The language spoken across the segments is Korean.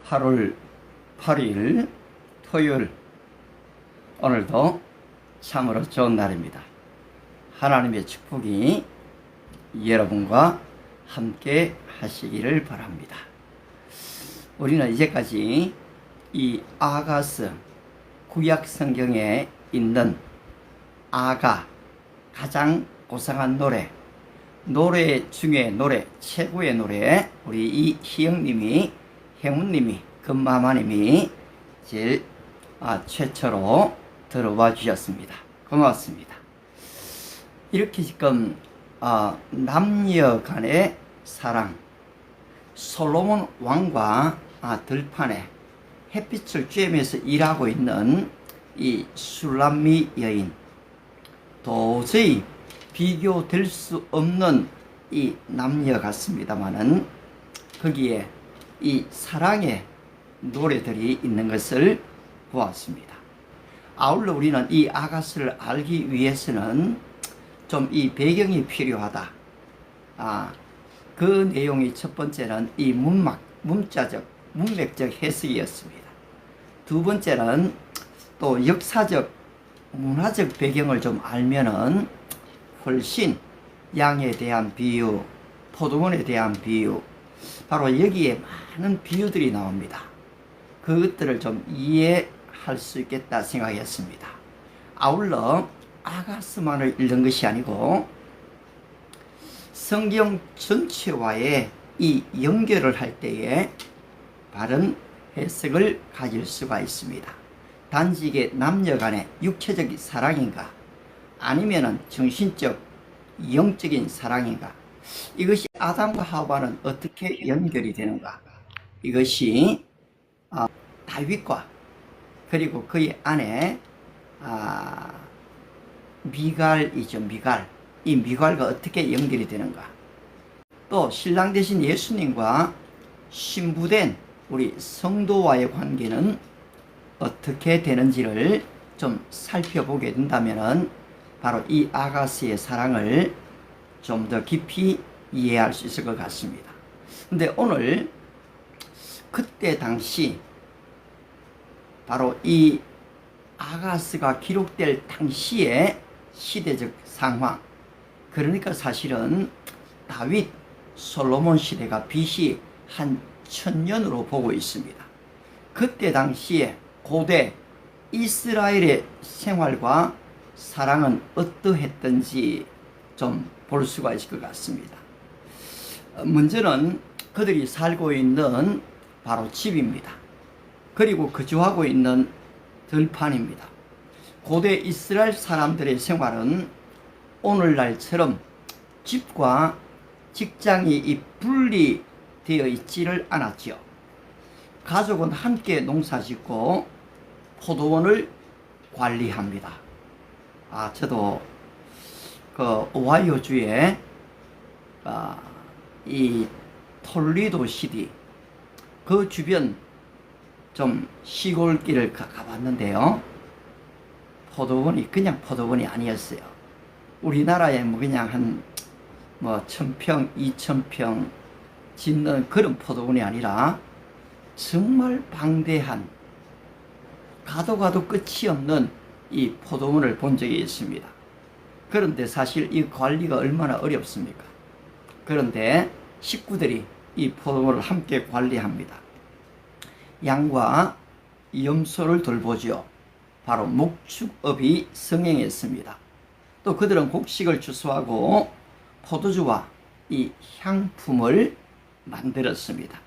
8월 8일 토요일, 오늘도 참으로 좋은 날입니다. 하나님의 축복이 여러분과 함께 하시기를 바랍니다. 우리는 이제까지 이 아가스, 구약 성경에 있는 아가, 가장 고상한 노래 중에 최고의 노래, 우리 이 희영님이, 행운님이, 금마마님이 제일 최초로 들어와 주셨습니다. 고맙습니다. 이렇게 지금 남녀 간의 사랑, 솔로몬 왕과 들판에 햇빛을 쬐면서 일하고 있는 이 슐람미 여인, 도저히 비교될 수 없는 이 남녀 같습니다만은 거기에 이 사랑의 노래들이 있는 것을 보았습니다. 아울러 우리는 이 아가스를 알기 위해서는 좀 이 배경이 필요하다. 그 내용이 첫 번째는 이 문맥적 해석이었습니다. 두 번째는 또 역사적, 문화적 배경을 좀 알면은 훨씬 양에 대한 비유, 포도원에 대한 비유, 바로 여기에 많은 비유들이 나옵니다. 그것들을 좀 이해할 수 있겠다 생각했습니다. 아울러 아가스만을 읽는 것이 아니고 성경 전체와의 이 연결을 할 때에 바른 해석을 가질 수가 있습니다. 단지 이게 남녀 간의 육체적 사랑인가, 아니면은 정신적, 영적인 사랑인가, 이것이 아담과 하와는 어떻게 연결이 되는가, 이것이 다윗과 그리고 그의 아내 미갈이죠. 이 미갈과 어떻게 연결이 되는가, 또 신랑 되신 예수님과 신부된 우리 성도와의 관계는 어떻게 되는지를 좀 살펴보게 된다면은 바로 이 아가스의 사랑을 좀 더 깊이 이해할 수 있을 것 같습니다. 근데 오늘 그때 당시, 바로 이 아가스가 기록될 당시의 시대적 상황, 그러니까 사실은 다윗, 솔로몬 시대가 BC 한 1000년으로 보고 있습니다. 그때 당시에 고대 이스라엘의 생활과 사랑은 어떠했던지 좀 볼 수가 있을 것 같습니다. 먼저는 그들이 살고 있는 바로 집입니다. 그리고 거주하고 있는 들판입니다. 고대 이스라엘 사람들의 생활은 오늘날처럼 집과 직장이 분리되어 있지를 않았지요. 가족은 함께 농사짓고 포도원을 관리합니다. 저도 그 오하이오주에 이 톨리도 시티 그 주변 좀 시골길을 가봤는데요. 포도원이 그냥 포도원이 아니었어요. 우리나라에 그냥 한 1000평, 2000평 짓는 그런 포도원이 아니라 정말 방대한, 가도 끝이 없는 이 포도원을 본 적이 있습니다. 그런데 사실 이 관리가 얼마나 어렵습니까? 그런데 식구들이 이 포도원을 함께 관리합니다. 양과 염소를 돌보지요. 바로 목축업이 성행했습니다. 또 그들은 곡식을 추수하고 포도주와 이 향품을 만들었습니다.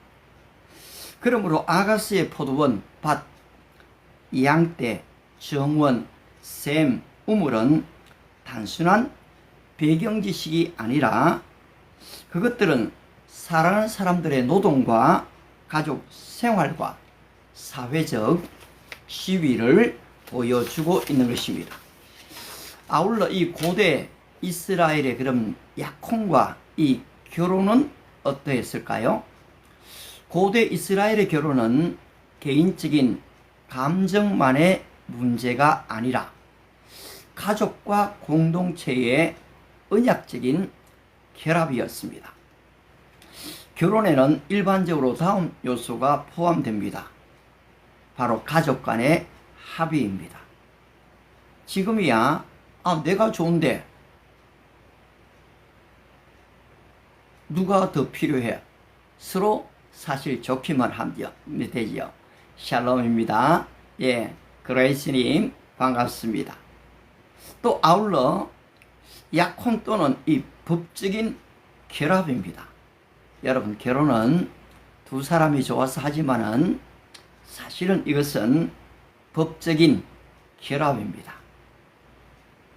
그러므로 아가스의 포도원, 밭, 양떼, 정원, 샘, 우물은 단순한 배경 지식이 아니라 그것들은 살아가는 사람들의 노동과 가족 생활과 사회적 지위를 보여주고 있는 것입니다. 아울러 이 고대 이스라엘의 그런 약혼과 이 결혼은 어떠했을까요? 고대 이스라엘의 결혼은 개인적인 감정만의 문제가 아니라 가족과 공동체의 언약적인 결합이었습니다. 결혼에는 일반적으로 다음 요소가 포함됩니다. 바로 가족 간의 합의입니다. 지금이야 내가 좋은데 누가 더 필요해? 서로 사실 좋기만 하면 되죠. 샬롬입니다. 예, 그레이스님 반갑습니다. 또 아울러 약혼 또는 이 법적인 결합입니다. 여러분, 결혼은 두 사람이 좋아서 하지만은 사실은 이것은 법적인 결합입니다.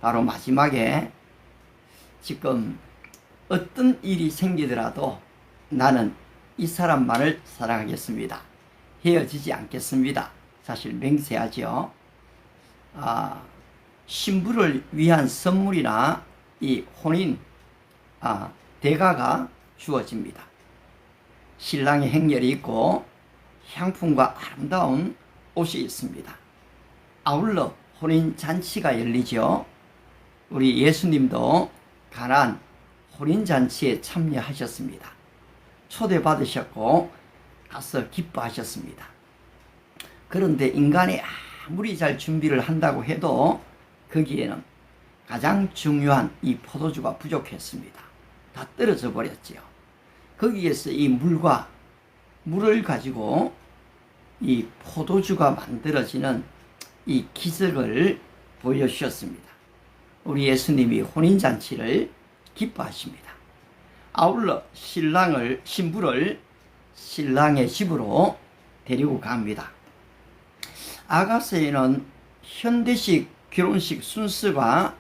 바로 마지막에 지금 어떤 일이 생기더라도 나는 이 사람만을 사랑하겠습니다. 헤어지지 않겠습니다. 사실 맹세하죠. 신부를 위한 선물이나 이 혼인 대가가 주어집니다. 신랑의 행렬이 있고 향품과 아름다운 옷이 있습니다. 아울러 혼인 잔치가 열리죠. 우리 예수님도 가나안 혼인 잔치에 참여하셨습니다. 초대받으셨고 가서 기뻐하셨습니다. 그런데 인간이 아무리 잘 준비를 한다고 해도 거기에는 가장 중요한 이 포도주가 부족했습니다. 다 떨어져 버렸지요. 거기에서 이 물을 가지고 이 포도주가 만들어지는 이 기적을 보여주셨습니다. 우리 예수님이 혼인잔치를 기뻐하십니다. 아울러 신부를 신랑의 집으로 데리고 갑니다. 아가서에는 현대식 결혼식 순서가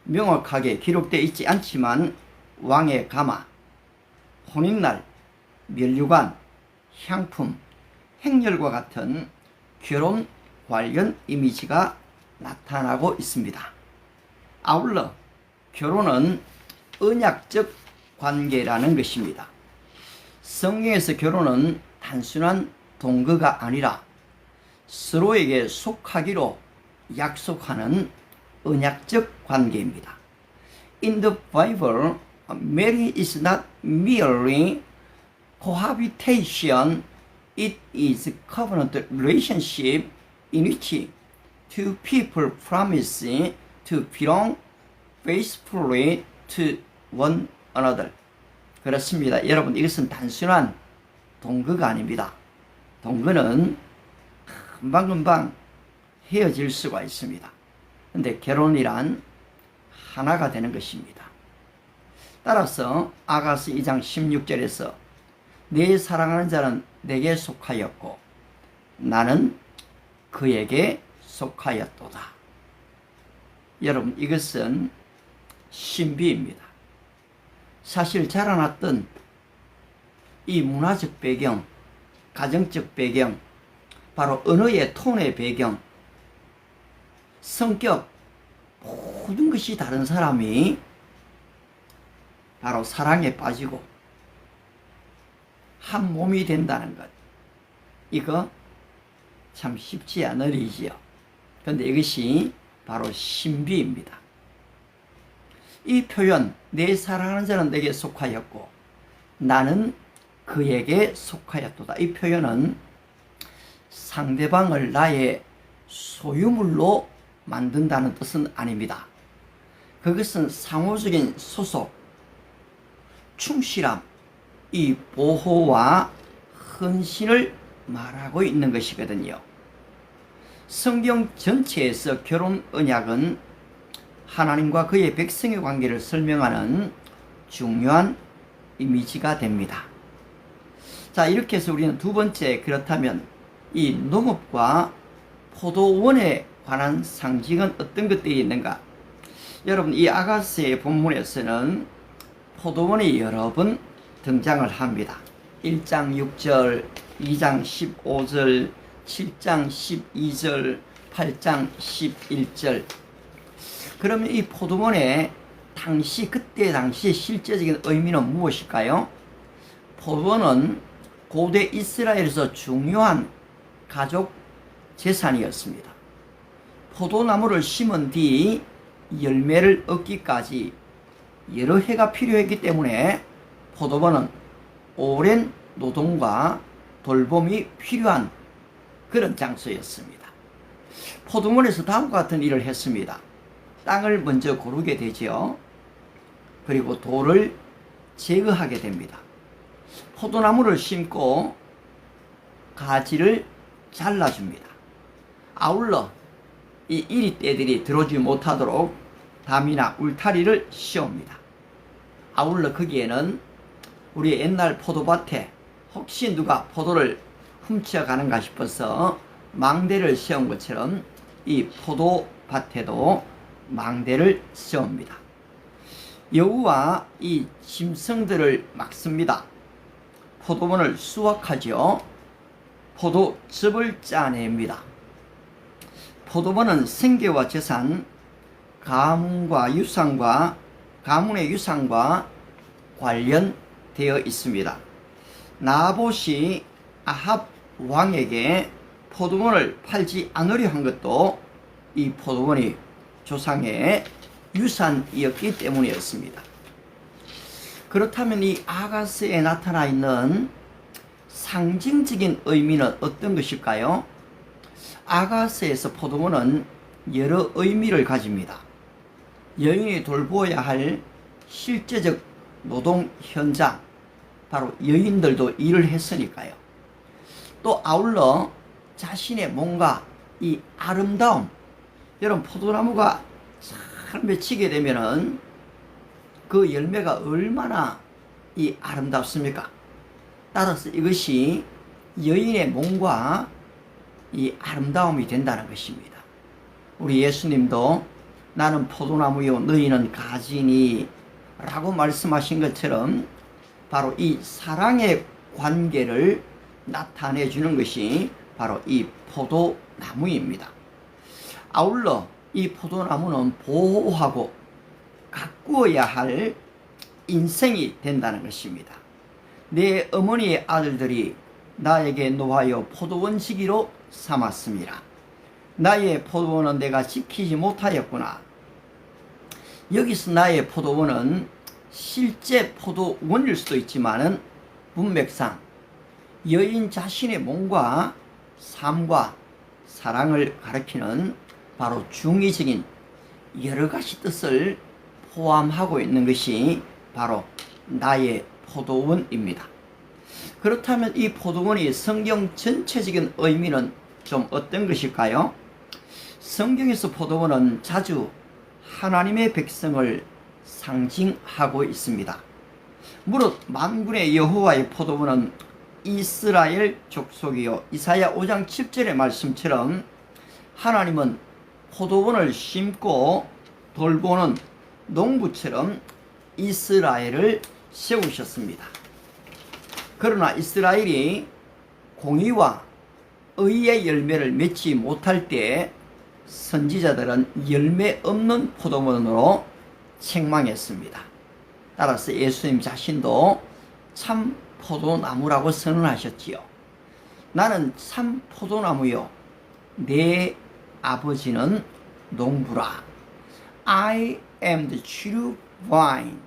명확하게 기록되어 있지 않지만 왕의 가마, 혼인날, 면류관, 향품, 행렬과 같은 결혼 관련 이미지가 나타나고 있습니다. 아울러 결혼은 언약적 관계라는 것입니다. 성경에서 결혼은 단순한 동거가 아니라 서로에게 속하기로 약속하는 언약적 관계입니다. In the Bible, marriage is not merely cohabitation, it is covenant relationship in which two people promise to belong faithfully to one another. 그렇습니다. 여러분, 이것은 단순한 동거가 아닙니다. 동거는 금방금방 헤어질 수가 있습니다. 근데 결혼이란 하나가 되는 것입니다. 따라서 아가서 2장 16절에서 내 사랑하는 자는 내게 속하였고 나는 그에게 속하였도다. 여러분, 이것은 신비입니다. 사실 자라났던 이 문화적 배경, 가정적 배경, 바로 언어의 톤의 배경, 성격, 모든 것이 다른 사람이 바로 사랑에 빠지고 한 몸이 된다는 것, 이거 참 쉽지 않은 일이지요. 그런데 이것이 바로 신비입니다. 이 표현, 내 사랑하는 자는 내게 속하였고 나는 그에게 속하였도다. 이 표현은 상대방을 나의 소유물로 만든다는 뜻은 아닙니다. 그것은 상호적인 소속, 충실함, 이 보호와 헌신을 말하고 있는 것이거든요. 성경 전체에서 결혼 언약은 하나님과 그의 백성의 관계를 설명하는 중요한 이미지가 됩니다. 자, 이렇게 해서 우리는 두 번째, 그렇다면 이 농업과 포도원에 관한 상징은 어떤 것들이 있는가? 여러분, 이 아가서의 본문에서는 포도원이 여러 번 등장을 합니다. 1장 6절, 2장 15절, 7장 12절, 8장 11절. 그러면 이 포도원의 그때 당시 실제적인 의미는 무엇일까요? 포도원은 고대 이스라엘에서 중요한 가족 재산이었습니다. 포도나무를 심은 뒤 열매를 얻기까지 여러 해가 필요했기 때문에 포도원은 오랜 노동과 돌봄이 필요한 그런 장소였습니다. 포도원에서 다음과 같은 일을 했습니다. 땅을 먼저 고르게 되죠. 그리고 돌을 제거하게 됩니다. 포도나무를 심고 가지를 잘라줍니다. 아울러 이 이리떼들이 들어오지 못하도록 담이나 울타리를 씌웁니다. 아울러 거기에는 우리 옛날 포도밭에 혹시 누가 포도를 훔쳐가는가 싶어서 망대를 세운 것처럼 이 포도밭에도 망대를 세웁니다. 여우와 이 짐승들을 막습니다. 포도원을 수확하죠. 포도즙을 짜냅니다. 포도원은 생계와 재산, 가문의 유산과 관련되어 있습니다. 나봇이 아합 왕에게 포도원을 팔지 않으려 한 것도 이 포도원이 조상의 유산이었기 때문이었습니다. 그렇다면 이 아가스에 나타나 있는 상징적인 의미는 어떤 것일까요? 아가스에서 포도원은 여러 의미를 가집니다. 여인이 돌보아야 할 실제적 노동 현장, 바로 여인들도 일을 했으니까요. 또 아울러 자신의 몸과 이 아름다움, 여러분 포도나무가 잘 맺히게 되면은 그 열매가 얼마나 이 아름답습니까? 따라서 이것이 여인의 몸과 이 아름다움이 된다는 것입니다. 우리 예수님도 나는 포도나무요 너희는 가지니 라고 말씀하신 것처럼 바로 이 사랑의 관계를 나타내 주는 것이 바로 이 포도나무입니다. 아울러 이 포도나무는 보호하고 가꾸어야 할 인생이 된다는 것입니다. 내 어머니의 아들들이 나에게 놓아여 포도원 지기로 삼았습니다. 나의 포도원은 내가 지키지 못하였구나. 여기서 나의 포도원은 실제 포도원일 수도 있지만은 문맥상 여인 자신의 몸과 삶과 사랑을 가리키는 바로 중의적인 여러 가지 뜻을 포함하고 있는 것이 바로 나의 포도원입니다. 그렇다면 이 포도원이 성경 전체적인 의미는 좀 어떤 것일까요? 성경에서 포도원은 자주 하나님의 백성을 상징하고 있습니다. 무릇 만군의 여호와의 포도원은 이스라엘 족속이요, 이사야 5장 7절의 말씀처럼 하나님은 포도원을 심고 돌보는 농부처럼 이스라엘을 세우셨습니다. 그러나 이스라엘이 공의와 의의 열매를 맺지 못할 때 선지자들은 열매 없는 포도원으로 책망했습니다. 따라서 예수님 자신도 참 포도나무라고 선언하셨지요. 나는 참 포도나무요 내 아버지는 농부라. I am the true vine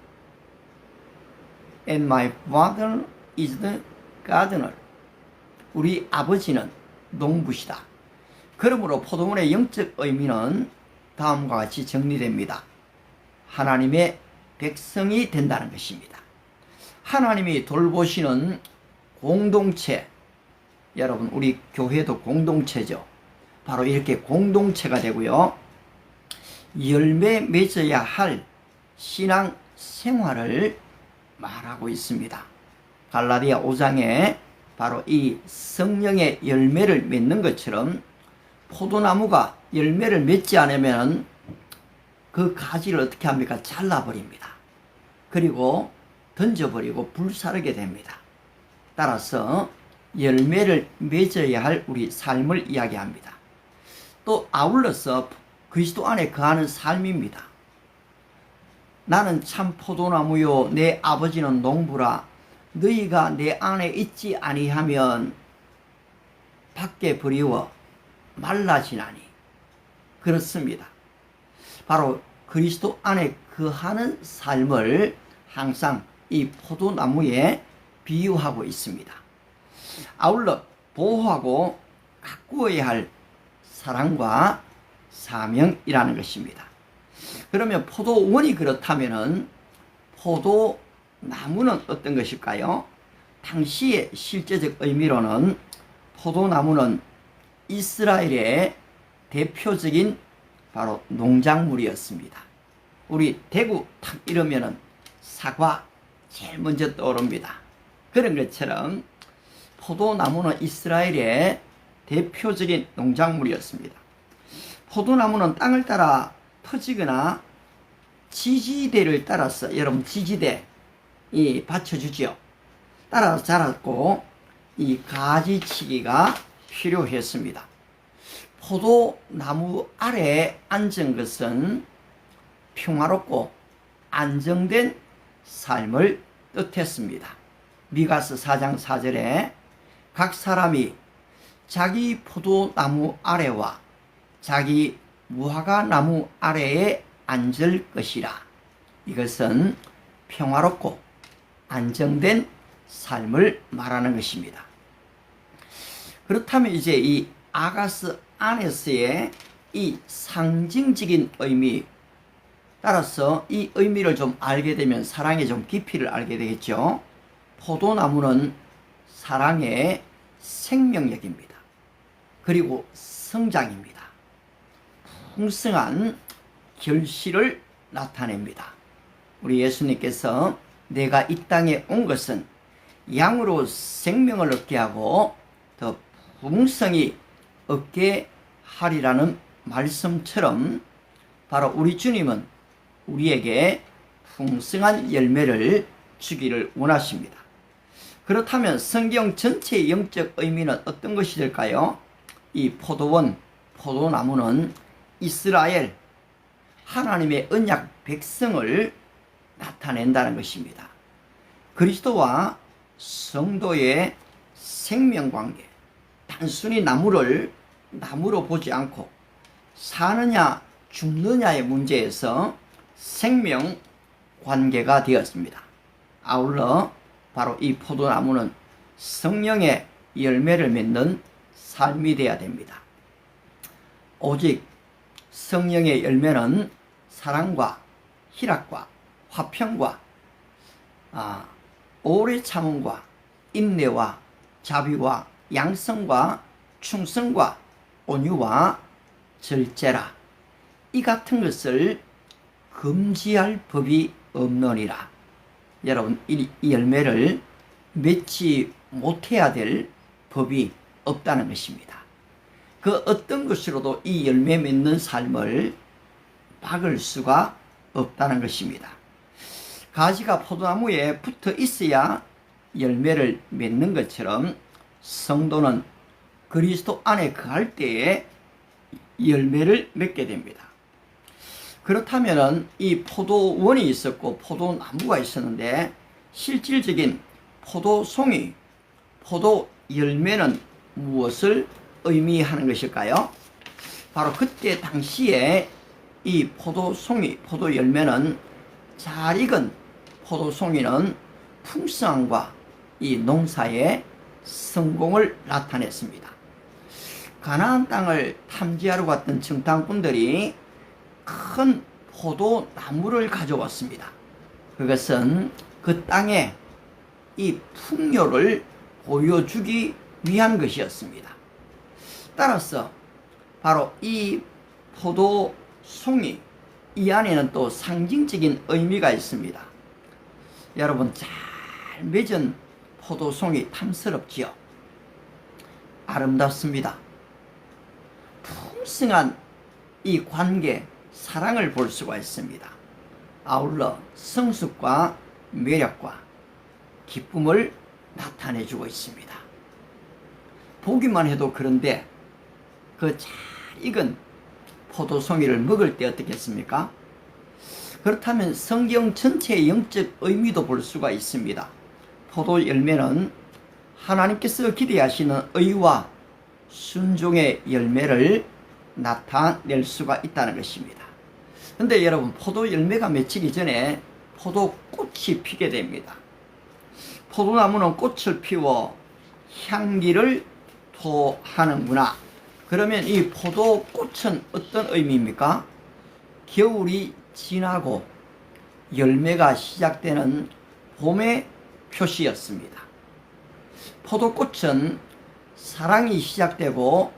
and my father is the gardener. 우리 아버지는 농부시다. 그러므로 포도원의 영적 의미는 다음과 같이 정리됩니다. 하나님의 백성이 된다는 것입니다. 하나님이 돌보시는 공동체, 여러분 우리 교회도 공동체죠. 바로 이렇게 공동체가 되고요. 열매 맺어야 할 신앙 생활을 말하고 있습니다. 갈라디아 5장에 바로 이 성령의 열매를 맺는 것처럼 포도나무가 열매를 맺지 않으면 그 가지를 어떻게 합니까? 잘라버립니다. 그리고 던져버리고 불사르게 됩니다. 따라서 열매를 맺어야 할 우리 삶을 이야기합니다. 또 아울러서 그리스도 안에 거하는 삶입니다. 나는 참 포도나무요 내 아버지는 농부라. 너희가 내 안에 있지 아니하면 밖에 버리워 말라지나니. 그렇습니다. 바로 그리스도 안에 거하는 삶을 항상 이 포도나무에 비유하고 있습니다. 아울러 보호하고 가꾸어야 할 사랑과 사명이라는 것입니다. 그러면 포도원이 그렇다면은 포도나무는 어떤 것일까요? 당시의 실제적 의미로는 포도나무는 이스라엘의 대표적인 바로 농작물이었습니다. 우리 대구 탁 이러면은 사과 제일 먼저 떠오릅니다. 그런 것처럼 포도나무는 이스라엘의 대표적인 농작물이었습니다. 포도나무는 땅을 따라 퍼지거나 지지대를 따라서, 여러분 지지대 이 받쳐주지요. 따라서 자랐고 이 가지치기가 필요했습니다. 포도나무 아래에 앉은 것은 평화롭고 안정된 삶을 뜻했습니다. 미가서 4장 4절에 각 사람이 자기 포도나무 아래와 자기 무화과 나무 아래에 앉을 것이라. 이것은 평화롭고 안정된 삶을 말하는 것입니다. 그렇다면 이제 이 아가스 안에서의 이 상징적인 의미, 따라서 이 의미를 좀 알게 되면 사랑의 좀 깊이를 알게 되겠죠. 포도나무는 사랑의 생명력입니다. 그리고 성장입니다. 풍성한 결실을 나타냅니다. 우리 예수님께서 내가 이 땅에 온 것은 양으로 생명을 얻게 하고 더 풍성히 얻게 하리라는 말씀처럼 바로 우리 주님은 우리에게 풍성한 열매를 주기를 원하십니다. 그렇다면 성경 전체의 영적 의미는 어떤 것이 될까요? 이 포도원, 포도나무는 이스라엘, 하나님의 언약 백성을 나타낸다는 것입니다. 그리스도와 성도의 생명관계, 단순히 나무를 나무로 보지 않고 사느냐 죽느냐의 문제에서 생명관계가 되었습니다. 아울러 바로 이 포도나무는 성령의 열매를 맺는 삶이 되어야 됩니다. 오직 성령의 열매는 사랑과 희락과 화평과 오래 참음과 인내와 자비와 양성과 충성과 온유와 절제라. 이 같은 것을 금지할 법이 없느니라. 여러분, 이 열매를 맺지 못해야 될 법이 없다는 것입니다. 그 어떤 것으로도 이 열매 맺는 삶을 막을 수가 없다는 것입니다. 가지가 포도나무에 붙어 있어야 열매를 맺는 것처럼 성도는 그리스도 안에 거할 때에 열매를 맺게 됩니다. 그렇다면 이 포도원이 있었고 포도나무가 있었는데 실질적인 포도송이, 포도 열매는 무엇을 의미하는 것일까요? 바로 그때 당시에 이 포도송이, 포도 열매는 잘 익은 포도송이는 풍성함과 이 농사의 성공을 나타냈습니다. 가나안 땅을 탐지하러 갔던 정탐꾼들이 큰 포도나무를 가져왔습니다. 그것은 그 땅에 이 풍요를 보여주기 위한 것이었습니다. 따라서 바로 이 포도송이, 이 안에는 또 상징적인 의미가 있습니다. 여러분, 잘 맺은 포도송이 탐스럽지요? 아름답습니다. 풍성한 이 관계, 사랑을 볼 수가 있습니다. 아울러 성숙과 매력과 기쁨을 나타내주고 있습니다. 보기만 해도 그런데 그 잘 익은 포도송이를 먹을 때 어떻겠습니까? 그렇다면 성경 전체의 영적 의미도 볼 수가 있습니다. 포도 열매는 하나님께서 기대하시는 의와 순종의 열매를 나타낼 수가 있다는 것입니다. 근데 여러분, 포도 열매가 맺히기 전에 포도꽃이 피게 됩니다. 포도나무는 꽃을 피워 향기를 토하는구나. 그러면 이 포도꽃은 어떤 의미입니까? 겨울이 지나고 열매가 시작되는 봄의 표시였습니다. 포도꽃은 사랑이 시작되고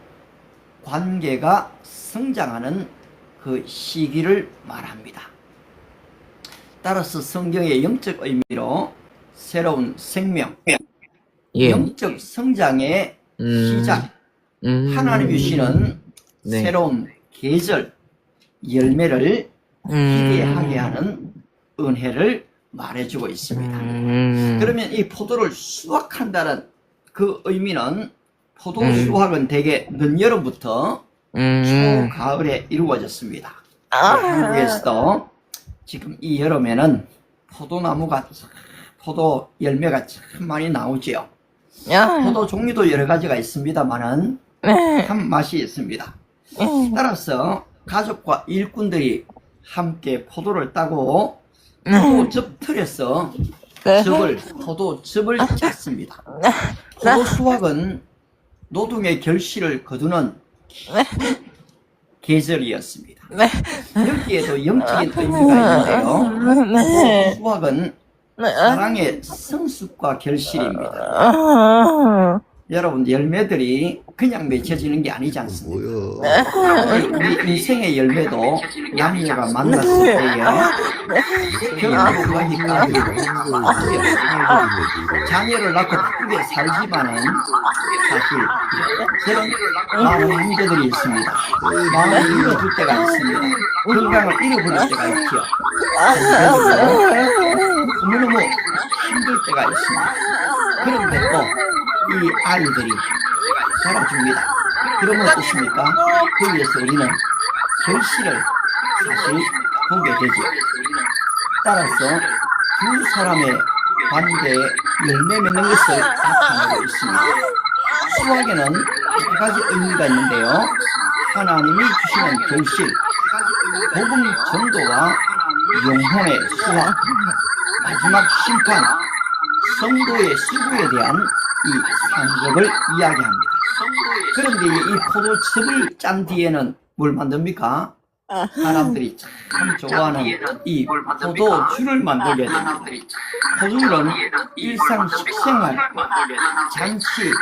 관계가 성장하는 그 시기를 말합니다. 따라서 성경의 영적 의미로 새로운 생명, 예. 영적 성장의 시작, 하나님이 주시는 네. 새로운 계절, 열매를 기대하게 하는 은혜를 말해주고 있습니다. 그러면 이 포도를 수확한다는 그 의미는 포도 수확은 대개 늦여름부터 초가을에 이루어졌습니다. 한국에서도 지금 이 여름에는 포도나무가, 포도 열매가 참 많이 나오지요. 포도 종류도 여러 가지가 있습니다만은 참 맛이 있습니다. 따라서 가족과 일꾼들이 함께 포도를 따고 포도즙틀에서 포도즙을 짰습니다. 포도 수확은 노동의 결실을 거두는 계절이었습니다. 여기에도 영적인 의미가 있는데요. 포도 수확은 사랑의 성숙과 결실입니다. 여러분, 열매들이 그냥 맺혀지는 게 아니지 않습니까? 우리 인생의 열매도 남녀가 만났을 때에 결혼을 하기까지 자녀를 낳고 바쁘게 살지만은 사실 그런 많은 문제들이 있습니다. 마음을 잃어줄 때가 있습니다. 건강을 잃어버릴 때가 있죠. 너무너무 힘들 때가 있습니다. 그런데 또 이 아이들이 자라줍니다. 그러면 어떻습니까? 거기에서 우리는 결실을 사실 보게 되죠. 따라서 두 사람의 관계에 열매 맺는 것을 나타내고 있습니다. 수학에는 두 가지 의미가 있는데요. 하나님이 주시는 결실, 복음 전도와 영혼의 수학, 마지막 심판, 성도의 수고에 대한 이 상급을 이야기합니다. 그런데 이 포도즙을 짠 뒤에는 뭘 만듭니까? 사람들이 참 좋아하는 이 포도주를 만들게 됩니다. 포도주는 일상 식생활, 잔치,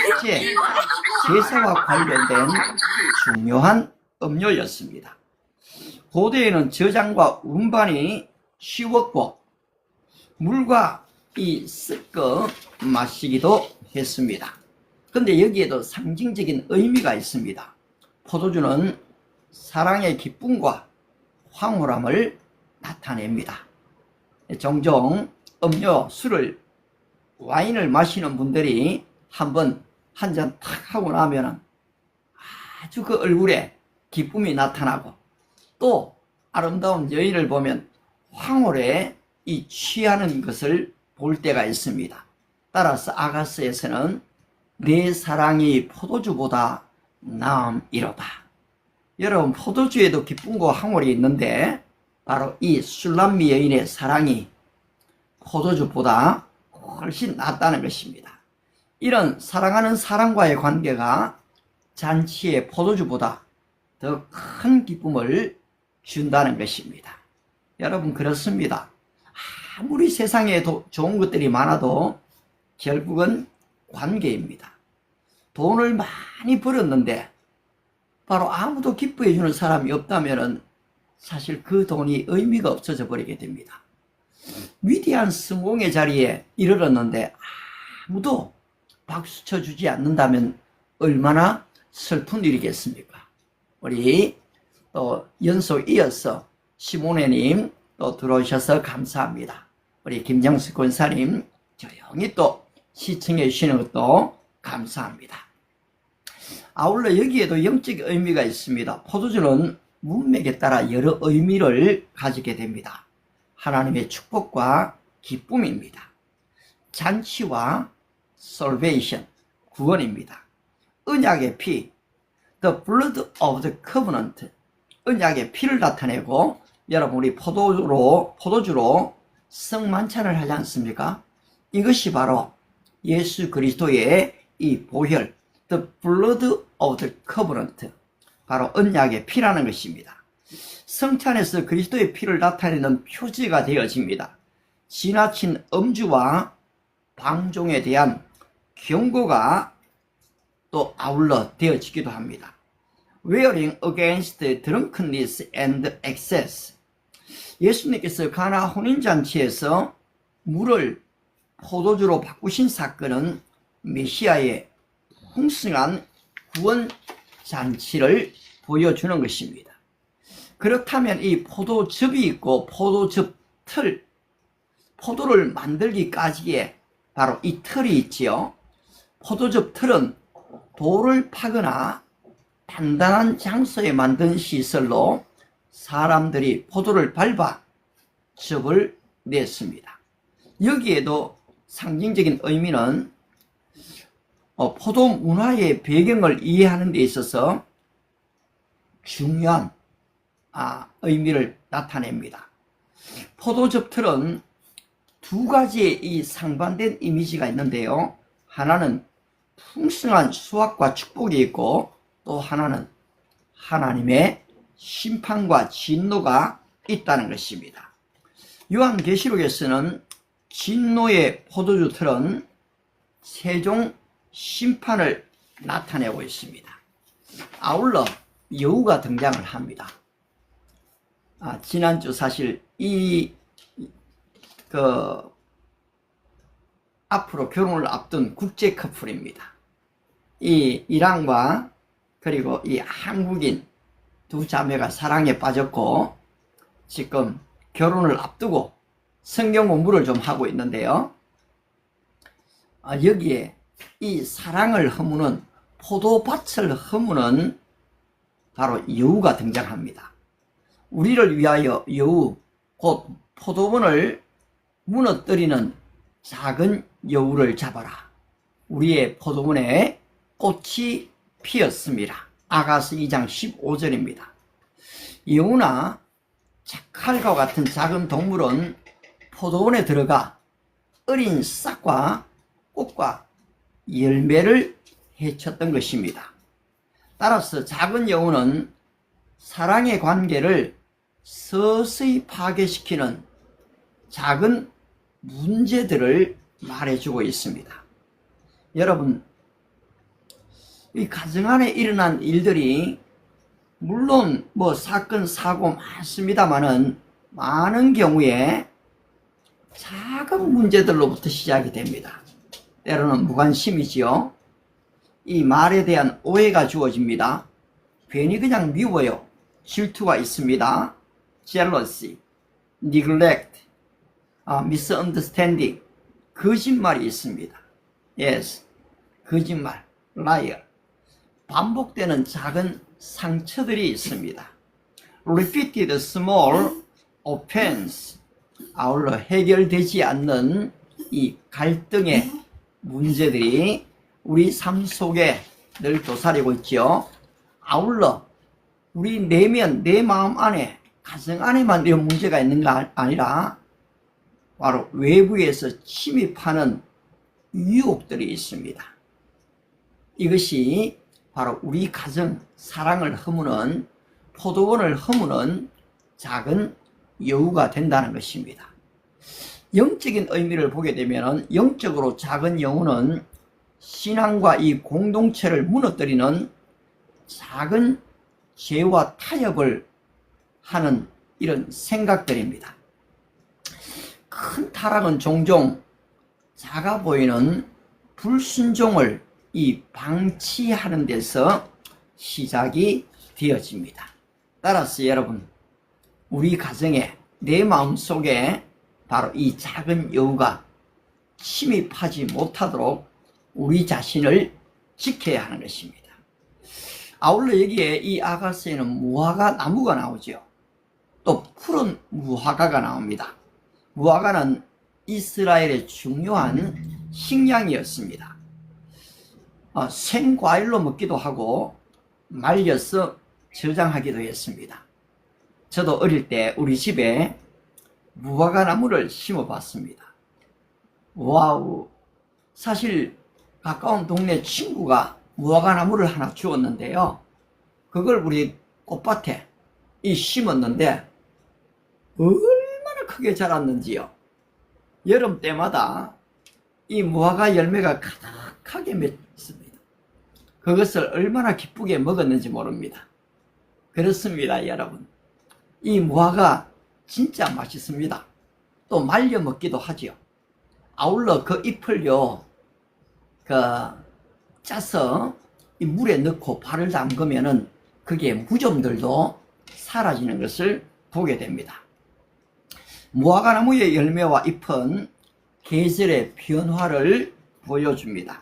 축제, 제사와 관련된 중요한 음료였습니다. 고대에는 저장과 운반이 쉬웠고 물과 섞어 마시기도 했습니다. 근데 여기에도 상징적인 의미가 있습니다. 포도주는 사랑의 기쁨과 황홀함을 나타냅니다. 종종 음료, 술을, 와인을 마시는 분들이 한번 한 잔 탁 하고 나면 아주 그 얼굴에 기쁨이 나타나고 또 아름다운 여인을 보면 황홀에 이 취하는 것을 볼 때가 있습니다. 따라서 아가서에서는 내 사랑이 포도주보다 나음이로다. 여러분, 포도주에도 기쁨과 황홀이 있는데 바로 이 술람미 여인의 사랑이 포도주보다 훨씬 낫다는 것입니다. 이런 사랑하는 사람과의 관계가 잔치의 포도주보다 더 큰 기쁨을 준다는 것입니다. 여러분, 그렇습니다. 아무리 세상에 좋은 것들이 많아도 결국은 관계입니다. 돈을 많이 벌었는데 바로 아무도 기뻐해 주는 사람이 없다면 사실 그 돈이 의미가 없어져 버리게 됩니다. 위대한 성공의 자리에 이르렀는데 아무도 박수 쳐주지 않는다면 얼마나 슬픈 일이겠습니까? 우리 또 연속 이어서 시모네님 또 들어오셔서 감사합니다. 우리 김정수 권사님 조용히 또 시청해 주시는 것도 감사합니다. 아울러 여기에도 영적 의미가 있습니다. 포도주는 문맥에 따라 여러 의미를 가지게 됩니다. 하나님의 축복과 기쁨입니다. 잔치와 salvation, 구원입니다. 언약의 피, the blood of the covenant, 언약의 피를 나타내고 여러분, 우리 포도주로 성만찬을 하지 않습니까? 이것이 바로 예수 그리스도의 이 보혈, the blood of the covenant, 바로 언약의 피라는 것입니다. 성찬에서 그리스도의 피를 나타내는 표지가 되어집니다. 지나친 음주와 방종에 대한 경고가 또 아울러 되어지기도 합니다. Warning against drunkenness and excess. 예수님께서 가나 혼인잔치에서 물을 포도주로 바꾸신 사건은 메시아의 풍성한 구원잔치를 보여주는 것입니다. 그렇다면 이 포도즙이 있고 포도즙 틀, 포도를 만들기까지의 바로 이 틀이 있지요. 포도즙 틀은 돌을 파거나 단단한 장소에 만든 시설로 사람들이 포도를 밟아 즙을 냈습니다. 여기에도 상징적인 의미는 포도 문화의 배경을 이해하는 데 있어서 중요한 의미를 나타냅니다. 포도즙 틀은 두 가지의 이 상반된 이미지가 있는데요. 하나는 풍성한 수확과 축복이 있고 또 하나는 하나님의 심판과 진노가 있다는 것입니다. 요한계시록에서는 진노의 포도주 틀은 세종 심판을 나타내고 있습니다. 아울러 여우가 등장을 합니다. 지난주 사실 앞으로 결혼을 앞둔 국제 커플입니다. 이 이란과 그리고 이 한국인 두 자매가 사랑에 빠졌고 지금 결혼을 앞두고 성경 공부를 좀 하고 있는데요. 여기에 이 사랑을 허무는 포도밭을 허무는 바로 여우가 등장합니다. 우리를 위하여 여우, 곧 포도원을 무너뜨리는 작은 여우를 잡아라. 우리의 포도원에 꽃이 피었습니다. 아가서 2장 15절입니다. 여우나 자칼과 같은 작은 동물은 포도원에 들어가 어린 싹과 꽃과 열매를 해쳤던 것입니다. 따라서 작은 여우는 사랑의 관계를 서서히 파괴시키는 작은 문제들을 말해주고 있습니다. 여러분, 이 가정 안에 일어난 일들이 물론 사건, 사고 많습니다만은 많은 경우에 작은 문제들로부터 시작이 됩니다. 때로는 무관심이지요. 이 말에 대한 오해가 주어집니다. 괜히 그냥 미워요. 질투가 있습니다. jealousy, neglect, misunderstanding, 거짓말이 있습니다. yes, 거짓말, liar. 반복되는 작은 상처들이 있습니다. repeated small offense, 아울러 해결되지 않는 이 갈등의 문제들이 우리 삶 속에 늘 도사리고 있죠. 아울러 우리 내면, 내 마음 안에, 가정 안에만 이런 문제가 있는 게 아니라 바로 외부에서 침입하는 유혹들이 있습니다. 이것이 바로 우리 가정, 사랑을 허무는, 포도원을 허무는 작은 여우가 된다는 것입니다. 영적인 의미를 보게 되면 영적으로 작은 여우는 신앙과 이 공동체를 무너뜨리는 작은 죄와 타협을 하는 이런 생각들입니다. 큰 타락은 종종 작아 보이는 불순종을 이 방치하는 데서 시작이 되어집니다. 따라서 여러분, 우리 가정에, 내 마음 속에 바로 이 작은 여우가 침입하지 못하도록 우리 자신을 지켜야 하는 것입니다. 아울러 여기에 이 아가스에는 무화과 나무가 나오죠. 또 푸른 무화과가 나옵니다. 무화과는 이스라엘의 중요한 식량이었습니다. 생과일로 먹기도 하고 말려서 저장하기도 했습니다. 저도 어릴 때 우리 집에 무화과 나무를 심어 봤습니다. 와우. 사실 가까운 동네 친구가 무화과나무를 하나 주었는데요. 그걸 우리 꽃밭에 심었는데 얼마나 크게 자랐는지요. 여름 때마다 이 무화과 열매가 가득하게 맺습니다. 그것을 얼마나 기쁘게 먹었는지 모릅니다. 그렇습니다, 여러분. 이 무화과 진짜 맛있습니다. 또 말려 먹기도 하지요. 아울러 그 잎을요, 짜서 이 물에 넣고 발을 담그면은 그게 무좀들도 사라지는 것을 보게 됩니다. 무화과나무의 열매와 잎은 계절의 변화를 보여줍니다.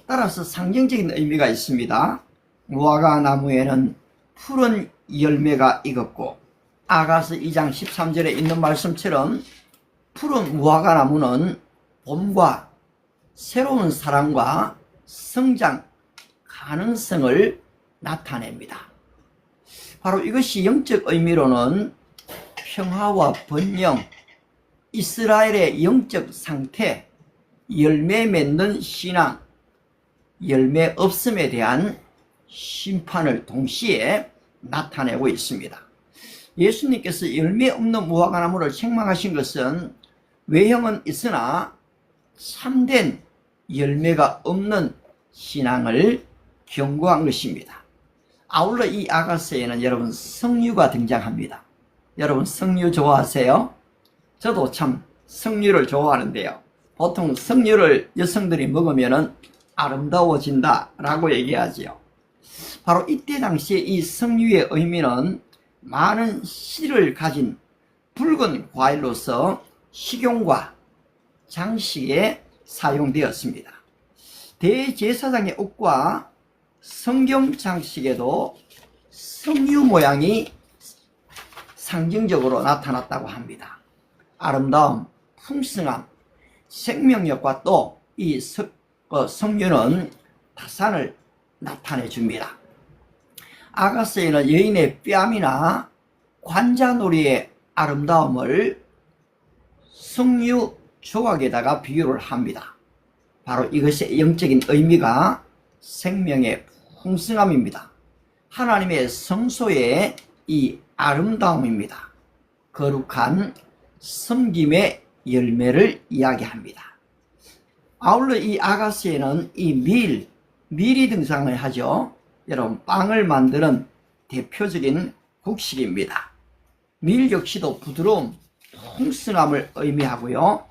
따라서 상징적인 의미가 있습니다. 무화과나무에는 푸른 열매가 익었고, 아가서 2장 13절에 있는 말씀처럼 푸른 무화과나무는 봄과 새로운 사랑과 성장 가능성을 나타냅니다. 바로 이것이 영적 의미로는 평화와 번영, 이스라엘의 영적 상태, 열매 맺는 신앙, 열매 없음에 대한 심판을 동시에 나타내고 있습니다. 예수님께서 열매 없는 무화과나무를 책망하신 것은 외형은 있으나 참된 열매가 없는 신앙을 경고한 것입니다. 아울러 이 아가서에는 여러분 석류가 등장합니다. 여러분 석류 좋아하세요? 저도 참 석류를 좋아하는데요. 보통 석류를 여성들이 먹으면 아름다워진다 라고 얘기하지요. 바로 이때 당시에 이 석류의 의미는 많은 씨를 가진 붉은 과일로서 식용과 장식에 사용되었습니다. 대제사장의 옷과 성경 장식에도 석류 모양이 상징적으로 나타났다고 합니다. 아름다움, 풍성함, 생명력과 또 이 석류는 타산을 나타내 줍니다. 아가서에는 여인의 뺨이나 관자놀이의 아름다움을 석류 조각에다가 비유를 합니다. 바로 이것의 영적인 의미가 생명의 풍성함입니다. 하나님의 성소의 이 아름다움입니다. 거룩한 섬김의 열매를 이야기합니다. 아울러 이 아가서에는 이 밀이 등장을 하죠. 여러분, 빵을 만드는 대표적인 곡식입니다. 밀 역시도 부드러움, 풍성함을 의미하고요.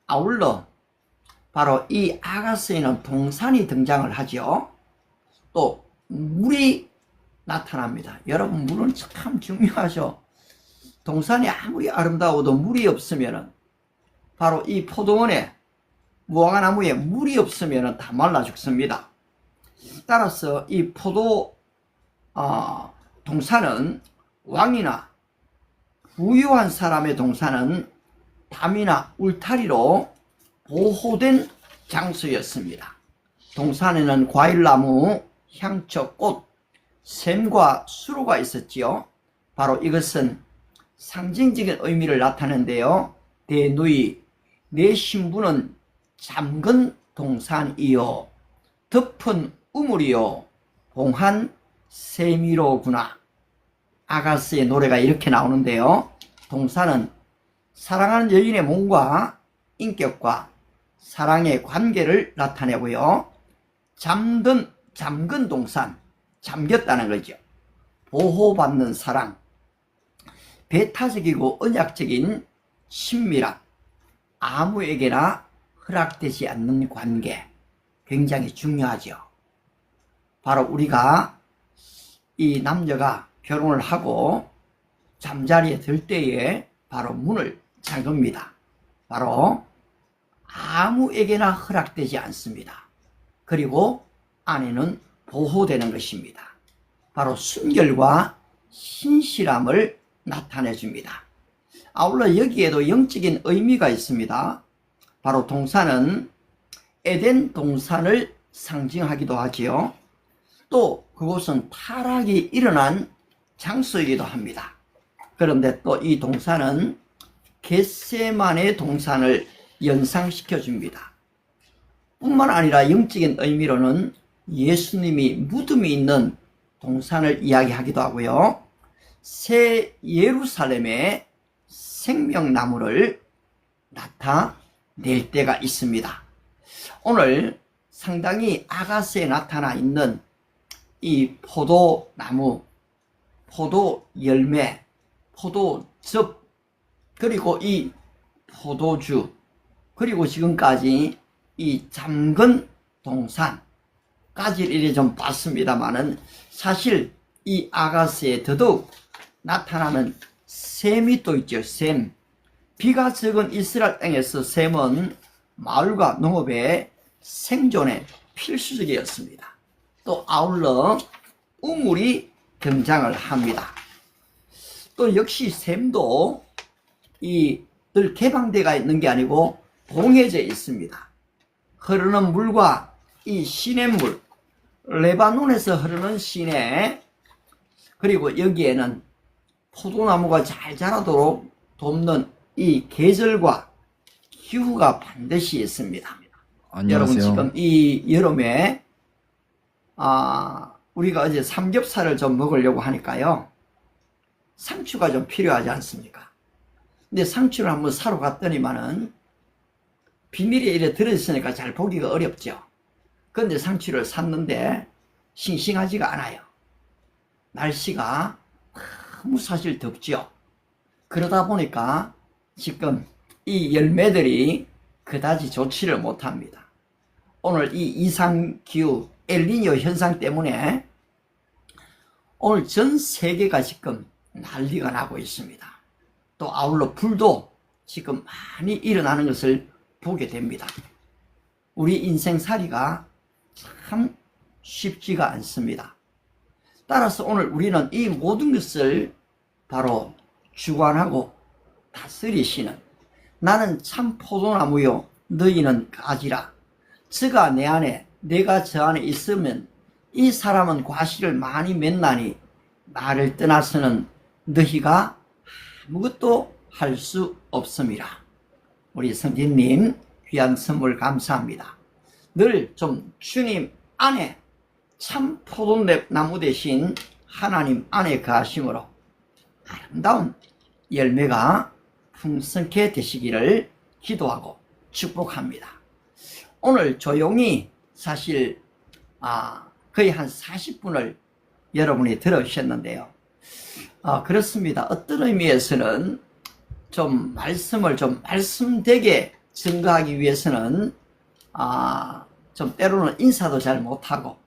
아울러 바로 이 아가서에는 동산이 등장을 하죠. 또 물이 나타납니다. 여러분, 물은 참 중요하죠. 동산이 아무리 아름다워도 물이 없으면 바로 이 포도원에 무화과나무에 물이 없으면 다 말라 죽습니다. 따라서 이 동산은 왕이나 부유한 사람의 동산은 담이나 울타리로 보호된 장소였습니다. 동산에는 과일나무, 향초, 꽃, 샘과 수로가 있었지요. 바로 이것은 상징적인 의미를 나타내는데요. 대누이, 내 신부는 잠근 동산이요, 덮은 우물이요, 봉한 세미로구나. 아가스의 노래가 이렇게 나오는데요. 동산은 사랑하는 여인의 몸과 인격과 사랑의 관계를 나타내고요. 잠근 동산, 잠겼다는 거죠. 보호받는 사랑, 배타적이고 언약적인 친밀함, 아무에게나 허락되지 않는 관계, 굉장히 중요하죠. 바로 우리가 이 남녀가 결혼을 하고 잠자리에 들 때에 바로 문을 잠깁니다. 바로 아무에게나 허락되지 않습니다. 그리고 아내는 보호되는 것입니다. 바로 순결과 신실함을 나타내 줍니다. 아울러 여기에도 영적인 의미가 있습니다. 바로 동산은 에덴 동산을 상징하기도 하지요. 또 그곳은 타락이 일어난 장소이기도 합니다. 그런데 또 이 동산은 겟세마네 동산을 연상시켜 줍니다. 뿐만 아니라 영적인 의미로는 예수님이 무덤이 있는 동산을 이야기하기도 하고요. 새 예루살렘의 생명나무를 나타낼 때가 있습니다. 오늘 상당히 아가스에 나타나 있는 이 포도나무, 포도 열매, 포도즙, 그리고 이 포도주, 그리고 지금까지 이 잠근 동산까지를 이래 좀 봤습니다만은, 사실 이 아가스에 더더욱 나타나는 셈이 또 있죠. 셈. 비가 적은 이스라엘 땅에서 셈은 마을과 농업의 생존에 필수적이었습니다. 또 아울러 우물이 등장을 합니다. 또 역시 셈도 늘 개방되어 있는 게 아니고 봉해져 있습니다. 흐르는 물과 이 시냇물, 레바논에서 흐르는 시내, 그리고 여기에는 포도나무가 잘 자라도록 돕는 이 계절과 기후가 반드시 있습니다. 안녕하세요. 여러분, 지금 이 여름에 우리가 어제 삼겹살을 좀 먹으려고 하니까요, 상추가 좀 필요하지 않습니까? 근데 상추를 한번 사러 갔더니만은 비닐에 이래 들어있으니까 잘 보기가 어렵죠. 그런데 상추를 샀는데 싱싱하지가 않아요. 날씨가 너무 사실 덥죠. 그러다 보니까 지금 이 열매들이 그다지 좋지를 못합니다. 오늘 이 이상기후 엘니뇨 현상 때문에 오늘 전 세계가 지금 난리가 나고 있습니다. 또 아울러 불도 지금 많이 일어나는 것을 보게 됩니다. 우리 인생살이가 참 쉽지가 않습니다. 따라서 오늘 우리는 이 모든 것을 바로 주관하고 다스리시는, 나는 참 포도나무요 너희는 가지라, 저가 내 안에 내가 저 안에 있으면 이 사람은 과실을 많이 맺나니 나를 떠나서는 너희가 아무것도 할 수 없음이라. 우리 선생님 귀한 선물 감사합니다. 늘 좀 주님 안에 참 포도나무 대신 하나님 안에 거하심으로 아름다운 열매가 풍성케 되시기를 기도하고 축복합니다. 오늘 조용히 사실 거의 한 40분을 여러분이 들어주셨는데요. 그렇습니다. 어떤 의미에서는 좀 말씀을 좀 말씀되게 증거하기 위해서는 좀 때로는 인사도 잘 못하고,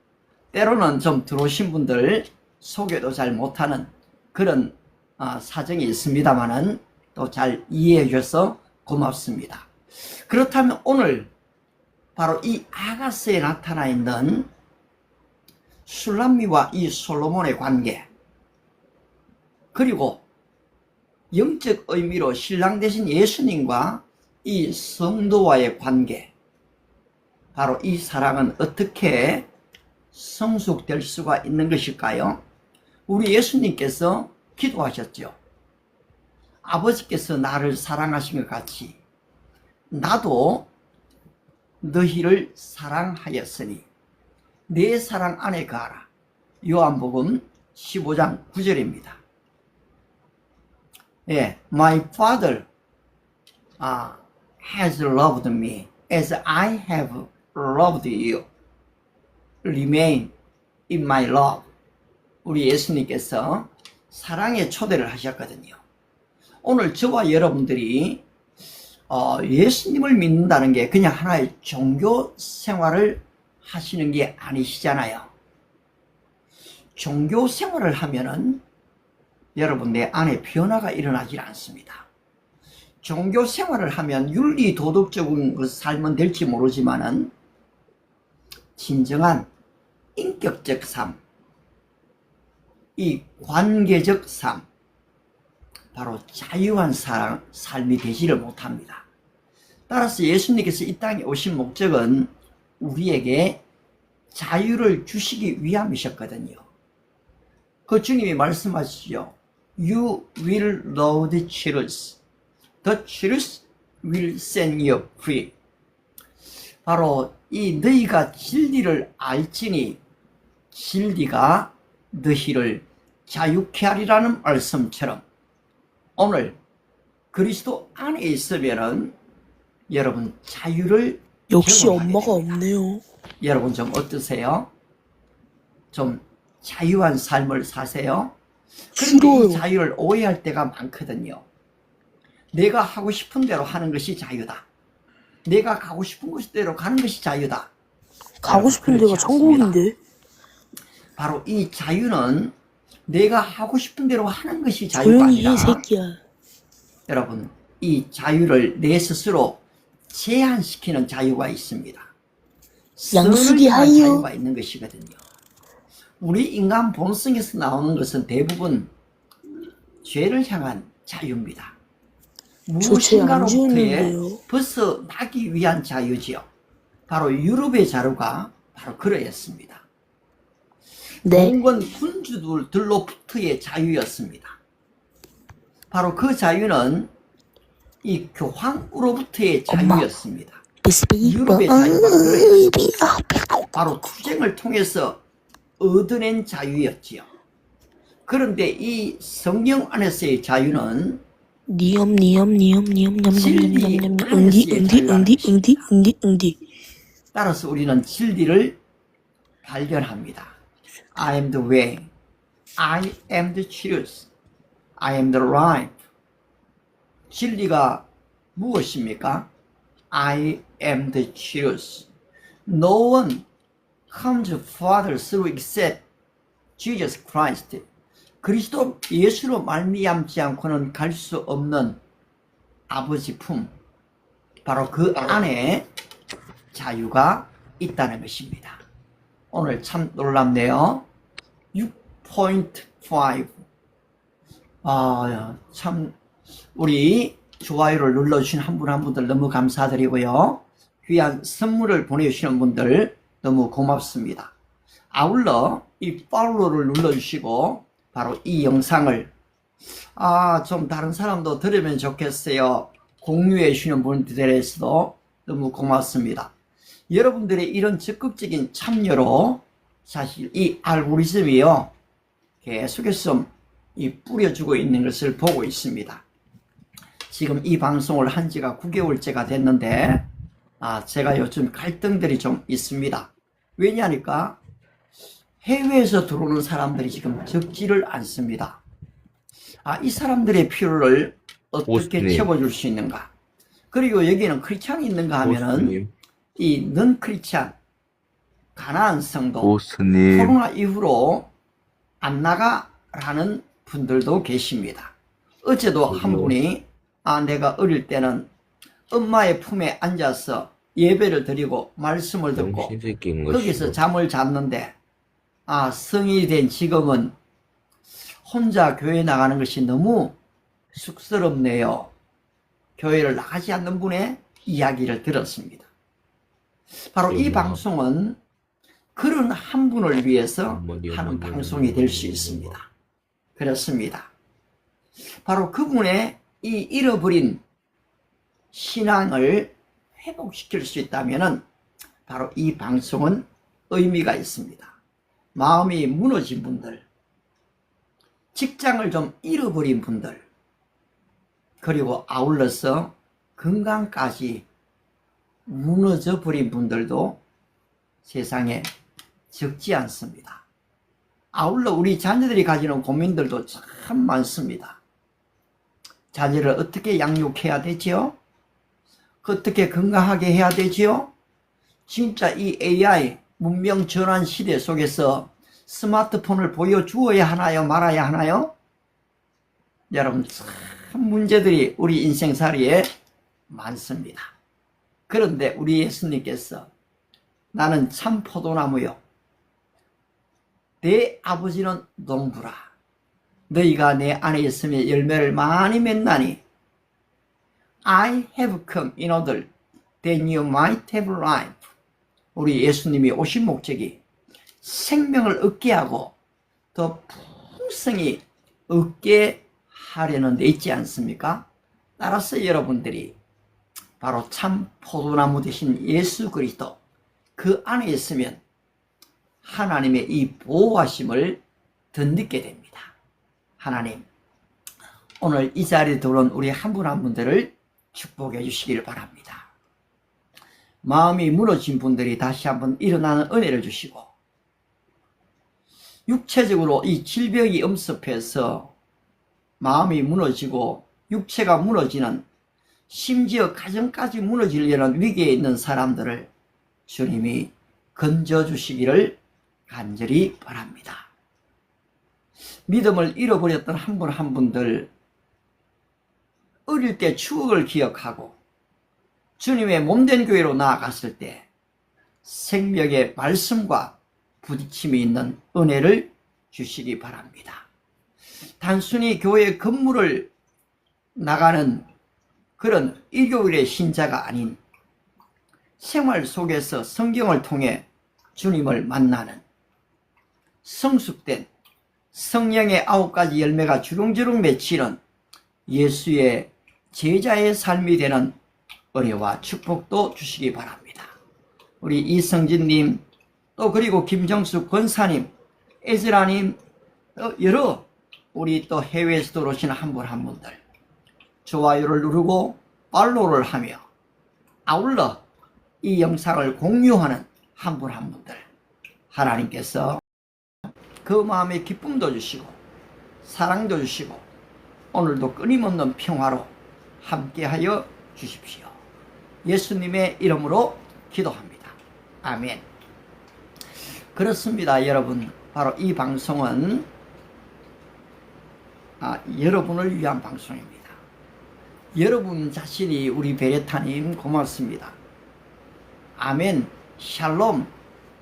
때로는 좀 들어오신 분들 소개도 잘 못하는 그런 사정이 있습니다만은 또 잘 이해해 주셔서 고맙습니다. 그렇다면 오늘 바로 이 아가스에 나타나 있는 술람미와 이 솔로몬의 관계, 그리고 영적 의미로 신랑 되신 예수님과 이 성도와의 관계, 바로 이 사랑은 어떻게 성숙될 수가 있는 것일까요? 우리 예수님께서 기도하셨죠. 아버지께서 나를 사랑하신 것 같이 나도 너희를 사랑하였으니 내 사랑 안에 거하라. 요한복음 15장 9절입니다. 예, My Father has loved me as I have loved you. Remain in my love. 우리 예수님께서 사랑의 초대를 하셨거든요. 오늘 저와 여러분들이 예수님을 믿는다는 게 그냥 하나의 종교 생활을 하시는 게 아니시잖아요. 종교 생활을 하면은 여러분 내 안에 변화가 일어나질 않습니다. 종교 생활을 하면 윤리 도덕적인 삶은 될지 모르지만은 진정한 인격적 삶, 이 관계적 삶, 바로 자유한 삶이 되지를 못합니다. 따라서 예수님께서 이 땅에 오신 목적은 우리에게 자유를 주시기 위함이셨거든요. 그 주님이 말씀하시죠. You will know the truth. The truth will set you free. 바로 이 너희가 진리를 알지니 진리가 너희를 자유케 하리라는 말씀처럼 오늘 그리스도 안에 있으면은 여러분 자유를 역시 경험하게 엄마가 됩니다. 없네요. 여러분 좀 어떠세요? 좀 자유한 삶을 사세요? 그런데 싫어요. 이 자유를 오해할 때가 많거든요. 내가 하고 싶은 대로 하는 것이 자유다. 내가 가고 싶은 곳대로 가는 것이 자유다. 가고 싶은 데가 그렇지 않습니다. 천국인데. 바로 이 자유는 내가 하고 싶은 대로 하는 것이 자유가 조용히 해, 아니라 새끼야. 여러분 이 자유를 내 스스로 제한시키는 자유가 있습니다. 양식이 선을 향한 하이요. 자유가 있는 것이거든요. 우리 인간 본성에서 나오는 것은 대부분 죄를 향한 자유입니다. 저죄 안 무엇인가로부터의 지었는데요. 벗어나기 위한 자유지요. 바로 유럽의 자유가 바로 그러했습니다. 네. 몽건 군주들로부터의 자유였습니다. 바로 그 자유는 이 교황으로부터의 엄마. 자유였습니다. 비스비. 유럽의 자유가 그러했습니다. 바로 투쟁을 통해서 얻어낸 자유였지요. 그런데 이 성경 안에서의 자유는 니엄 진리 응디. 따라서 우리는 진리를 발견합니다. I am the way, I am the truth, I am the life. 진리가 무엇입니까? I am the truth. No one comes to Father through except Jesus Christ. 그리스도 예수로 말미암지 않고는 갈 수 없는 아버지 품. 바로 그 안에 자유가 있다는 것입니다. 오늘 참 놀랍네요. 6.5. 참 우리 좋아요를 눌러주신 한 분 한 분들 너무 감사드리고요. 귀한 선물을 보내주시는 분들 너무 고맙습니다. 아울러 이 팔로우를 눌러주시고 바로 이 영상을 좀 다른 사람도 들으면 좋겠어요. 공유해 주시는 분들에서도 너무 고맙습니다. 여러분들의 이런 적극적인 참여로 사실 이 알고리즘이요 계속해서 뿌려주고 있는 것을 보고 있습니다. 지금 이 방송을 한 지가 9개월째가 됐는데 제가 요즘 갈등들이 좀 있습니다. 왜냐하니까 해외에서 들어오는 사람들이 지금 적지를 않습니다. 이 사람들의 필요를 어떻게 채워줄 수 있는가? 그리고 여기는 크리스찬이 있는가 하면은 이 넌 크리스찬 가나안 성도 코로나 이후로 안 나가라는 분들도 계십니다. 어제도 한 분이 내가 어릴 때는 엄마의 품에 앉아서 예배를 드리고 말씀을 듣고 거기서 잠을 잤는데 성인이 된 지금은 혼자 교회 나가는 것이 너무 쑥스럽네요. 교회를 나가지 않는 분의 이야기를 들었습니다. 바로 이 방송은 그런 한 분을 위해서 하는 방송이 될 수 있습니다. 그렇습니다. 바로 그분의 이 잃어버린 신앙을 회복시킬 수 있다면 바로 이 방송은 의미가 있습니다. 마음이 무너진 분들, 직장을 좀 잃어버린 분들, 그리고 아울러서 건강까지 무너져 버린 분들도 세상에 적지 않습니다. 아울러 우리 자녀들이 가지는 고민들도 참 많습니다. 자녀를 어떻게 양육해야 되지요? 어떻게 건강하게 해야 되지요? 진짜 이 AI 문명 전환 시대 속에서 스마트폰을 보여주어야 하나요? 말아야 하나요? 여러분 참 문제들이 우리 인생살이에 많습니다. 그런데 우리 예수님께서 나는 참 포도나무요 내 아버지는 농부라 너희가 내 안에 있으면 열매를 많이 맺나니 I have come in order that you might have life. 우리 예수님이 오신 목적이 생명을 얻게 하고 더 풍성히 얻게 하려는 데 있지 않습니까? 따라서 여러분들이 바로 참 포도나무 되신 예수 그리스도, 그 안에 있으면 하나님의 이 보호하심을 덧느끼게 됩니다. 하나님, 오늘 이 자리에 들어온 우리 한 분 한 분들을 축복해 주시길 바랍니다. 마음이 무너진 분들이 다시 한번 일어나는 은혜를 주시고, 육체적으로 이 질병이 엄습해서 마음이 무너지고 육체가 무너지는, 심지어 가정까지 무너지려는 위기에 있는 사람들을 주님이 건져주시기를 간절히 바랍니다. 믿음을 잃어버렸던 한 분 한 분들, 어릴 때 추억을 기억하고 주님의 몸된 교회로 나아갔을 때 생명의 말씀과 부딪힘이 있는 은혜를 주시기 바랍니다. 단순히 교회 건물을 나가는 그런 일요일의 신자가 아닌 생활 속에서 성경을 통해 주님을 만나는 성숙된 성령의 9가지 열매가 주렁주렁 맺히는 예수의 제자의 삶이 되는 은혜와 축복도 주시기 바랍니다. 우리 이성진님, 또 그리고 김정수 권사님, 에즈라님, 여러 우리 또 해외에서 들어오시는 한 분 한 분들, 좋아요를 누르고 팔로우를 하며 아울러 이 영상을 공유하는 한 분 한 분들, 하나님께서 그 마음에 기쁨도 주시고 사랑도 주시고 오늘도 끊임없는 평화로 함께하여 주십시오. 예수님의 이름으로 기도합니다. 아멘. 그렇습니다. 여러분, 바로 이 방송은 여러분을 위한 방송입니다. 여러분 자신이 우리 베레타님 고맙습니다. 아멘, 샬롬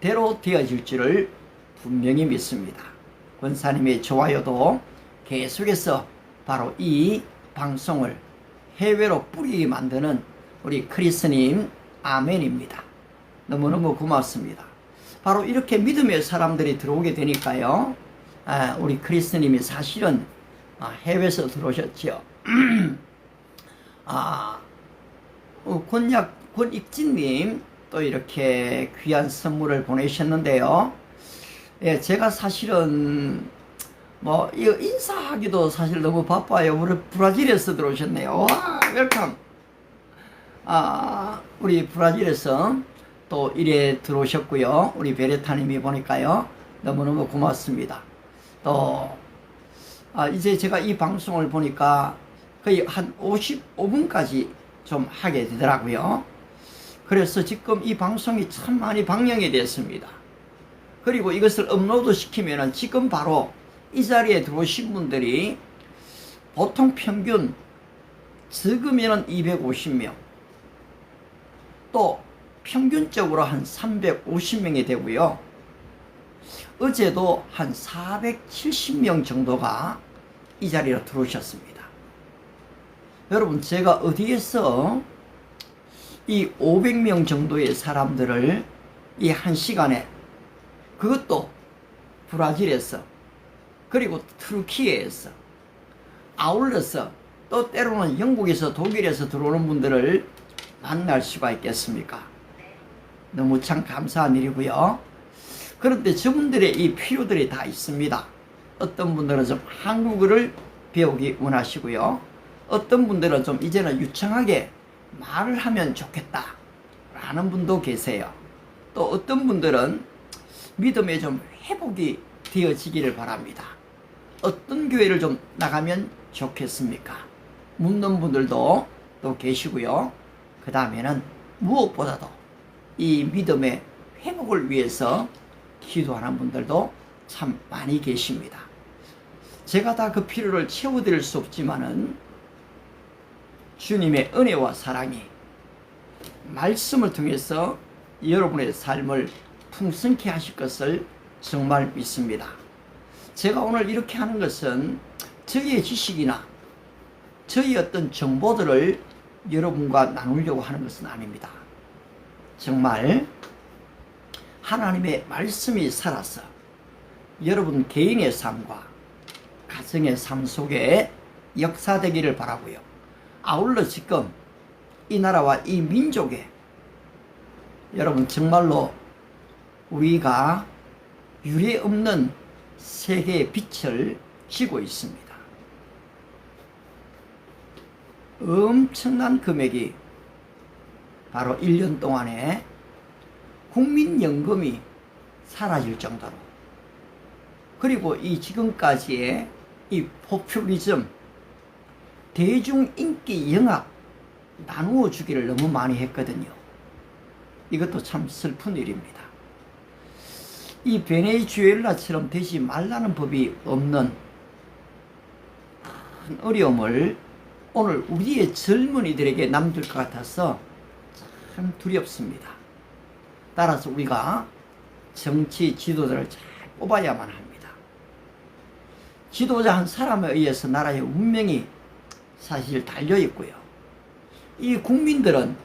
대로 되어질 줄을 분명히 믿습니다. 권사님의 좋아요도 계속해서 바로 이 방송을 해외로 뿌리게 만드는 우리 크리스님, 아멘입니다. 너무너무 고맙습니다. 바로 이렇게 믿음의 사람들이 들어오게 되니까요, 우리 크리스님이 사실은 해외에서 들어오셨죠. 권익진님 또 이렇게 귀한 선물을 보내셨는데요. 예, 제가 사실은 이거 인사하기도 사실 너무 바빠요. 우리 브라질에서 들어오셨네요. 와, 웰컴. 우리 브라질에서 또 이래 들어오셨고요. 우리 베레타님이 보니까요, 너무너무 고맙습니다. 또 이제 제가 이 방송을 보니까 거의 한 55분까지 좀 하게 되더라고요. 그래서 지금 이 방송이 참 많이 방영이 됐습니다. 그리고 이것을 업로드 시키면은 지금 바로 이 자리에 들어오신 분들이 보통 평균 적으면은 250명, 또 평균적으로 한 350명이 되고요. 어제도 한 470명 정도가 이 자리로 들어오셨습니다. 여러분, 제가 어디에서 이 500명 정도의 사람들을 이 한 시간에, 그것도 브라질에서, 그리고 터키에서, 아울러서 또 때로는 영국에서, 독일에서 들어오는 분들을 만날 수가 있겠습니까? 너무 참 감사한 일이고요. 그런데 저분들의 이 필요들이 다 있습니다. 어떤 분들은 좀 한국어를 배우기 원하시고요. 어떤 분들은 좀 이제는 유창하게 말을 하면 좋겠다 라는 분도 계세요. 또 어떤 분들은 믿음에 좀 회복이 되어지기를 바랍니다. 어떤 교회를 좀 나가면 좋겠습니까? 묻는 분들도 또 계시고요. 그 다음에는 무엇보다도 이 믿음의 회복을 위해서 기도하는 분들도 참 많이 계십니다. 제가 다 그 필요를 채워드릴 수 없지만은 주님의 은혜와 사랑이 말씀을 통해서 여러분의 삶을 풍성케 하실 것을 정말 믿습니다. 제가 오늘 이렇게 하는 것은 저희의 지식이나 저희 어떤 정보들을 여러분과 나누려고 하는 것은 아닙니다. 정말 하나님의 말씀이 살아서 여러분 개인의 삶과 가정의 삶 속에 역사되기를 바라고요. 아울러 지금 이 나라와 이 민족에 여러분 정말로 우리가 유례 없는 세계의 빛을 쥐고 있습니다. 엄청난 금액이 바로 1년 동안에 국민연금이 사라질 정도로, 그리고 이 지금까지의 이 포퓰리즘, 대중인기 영합 나누어 주기를 너무 많이 했거든요. 이것도 참 슬픈 일입니다. 이 베네수엘라처럼 되지 말라는 법이 없는 큰 어려움을 오늘 우리의 젊은이들에게 남길 것 같아서 참 두렵습니다. 따라서 우리가 정치 지도자를 잘 뽑아야만 합니다. 지도자 한 사람에 의해서 나라의 운명이 사실 달려 있고요. 이 국민들은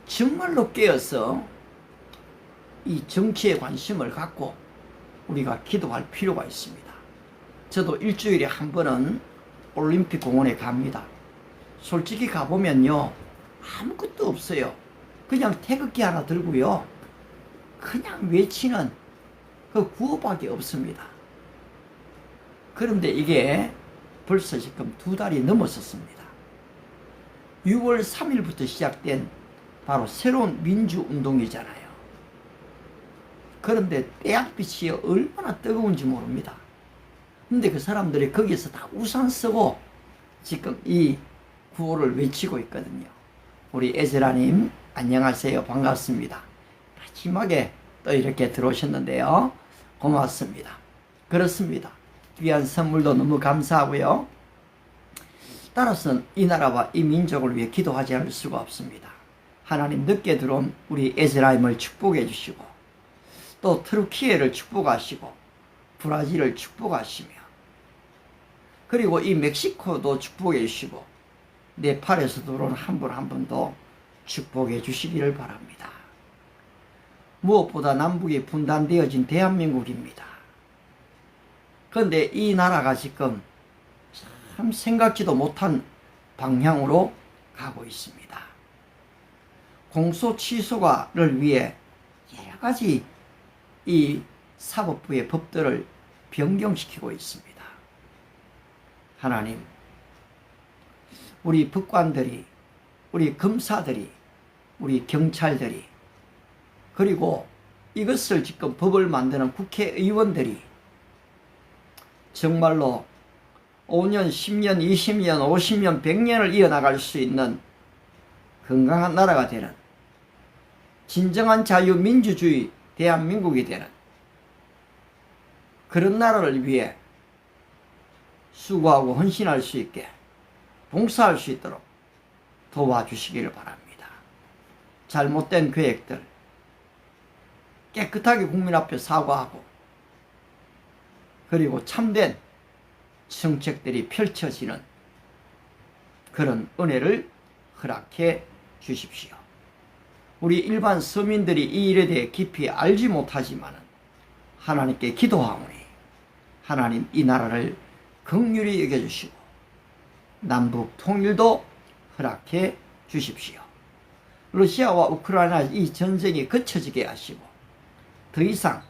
정말로 깨어서 이 정치에 관심을 갖고 우리가 기도할 필요가 있습니다. 저도 일주일에 한 번은 올림픽 공원에 갑니다. 솔직히 가보면요, 아무것도 없어요. 그냥 태극기 하나 들고요, 그냥 외치는 그 구호밖에 없습니다. 그런데 이게 벌써 지금 2달이 넘었었습니다. 6월 3일부터 시작된 바로 새로운 민주운동이잖아요. 그런데 태양빛이 얼마나 뜨거운지 모릅니다. 근데 그 사람들이 거기서 다 우산 쓰고 지금 이 구호를 외치고 있거든요. 우리 에즈라님 안녕하세요, 반갑습니다. 마지막에 또 이렇게 들어오셨는데요, 고맙습니다. 그렇습니다. 귀한 선물도 너무 감사하고요. 따라서 이 나라와 이 민족을 위해 기도하지 않을 수가 없습니다. 하나님, 늦게 들어온 우리 에즈라임을 축복해 주시고, 또 트루키에를 축복하시고, 브라질을 축복하시며, 그리고 이 멕시코도 축복해 주시고, 네팔에서 들어온 한 분 한 분도 축복해 주시기를 바랍니다. 무엇보다 남북이 분단되어진 대한민국입니다. 그런데 이 나라가 지금 참 생각지도 못한 방향으로 가고 있습니다. 공소 취소를 위해 여러 가지 이 사법부의 법들을 변경시키고 있습니다. 하나님, 우리 법관들이, 우리 검사들이, 우리 경찰들이, 그리고 이것을 지금 법을 만드는 국회의원들이 정말로 5년, 10년, 20년, 50년, 100년을 이어나갈 수 있는 건강한 나라가 되는, 진정한 자유민주주의 대한민국이 되는 그런 나라를 위해 수고하고 헌신할 수 있게, 봉사할 수 있도록 도와주시기를 바랍니다. 잘못된 계획들 깨끗하게 국민 앞에 사과하고, 그리고 참된 정책들이 펼쳐지는 그런 은혜를 허락해 주십시오. 우리 일반 서민들이 이 일에 대해 깊이 알지 못하지만 하나님께 기도하오니 하나님, 이 나라를 긍휼히 여겨주시고 남북 통일도 허락해 주십시오. 러시아와 우크라이나 이 전쟁이 그쳐지게 하시고, 더 이상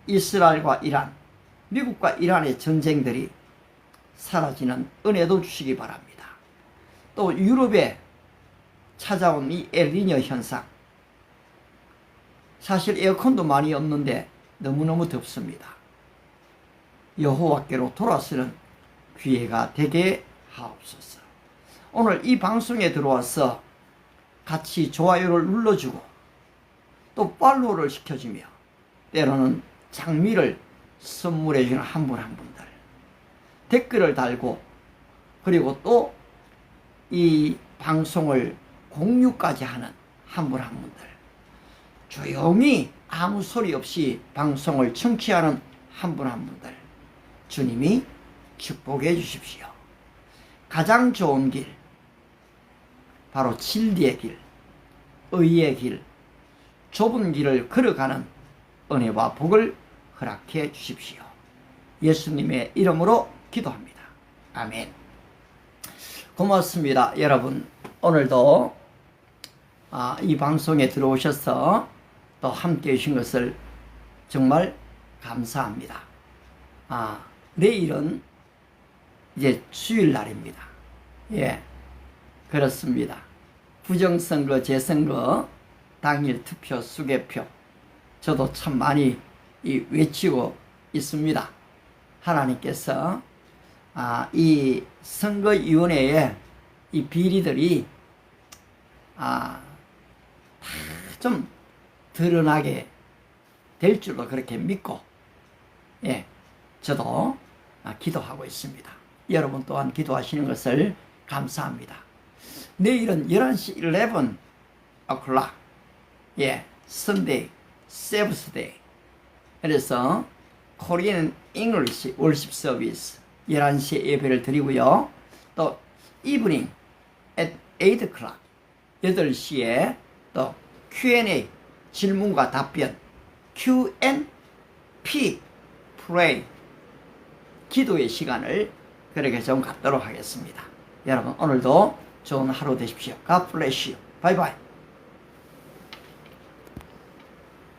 이스라엘과 이란, 미국과 이란의 전쟁들이 사라지는 은혜도 주시기 바랍니다. 또 유럽에 찾아온 이 엘니뇨 현상, 사실 에어컨도 많이 없는데 너무너무 덥습니다. 여호와께로 돌아서는 기회가 되게 하옵소서. 오늘 이 방송에 들어와서 같이 좋아요를 눌러주고, 또 팔로우를 시켜주며, 때로는 장미를 선물해 주는 한 분 한 분들, 댓글을 달고, 그리고 또 이 방송을 공유까지 하는 한 분 한 분들, 조용히 아무 소리 없이 방송을 청취하는 한 분 한 분들, 주님이 축복해 주십시오. 가장 좋은 길, 바로 진리의 길, 의의 길, 좁은 길을 걸어가는 은혜와 복을 허락해 주십시오. 예수님의 이름으로 기도합니다. 아멘. 고맙습니다. 여러분, 오늘도 이 방송에 들어오셔서 또 함께 해주신 것을 정말 감사합니다. 내일은 이제 주일날입니다. 예, 그렇습니다. 부정선거, 재선거, 당일 투표, 수개표, 저도 참 많이 외치고 있습니다. 하나님께서 이 선거위원회의 이 비리들이 다 좀 드러나게 될 줄로 그렇게 믿고, 예, 저도 기도하고 있습니다. 여러분 또한 기도하시는 것을 감사합니다. 내일은 11시 11 o'clock, 예, Sunday, Sabbath Day. 그래서 Korean English Worship Service 11시에 예배를 드리고요. 또 evening at 8 o'clock, 8시에 또 Q&A, 질문과 답변, Q&P, pray, 기도의 시간을 그렇게 좀 갖도록 하겠습니다. 여러분 오늘도 좋은 하루 되십시오. God bless you. 바이바이.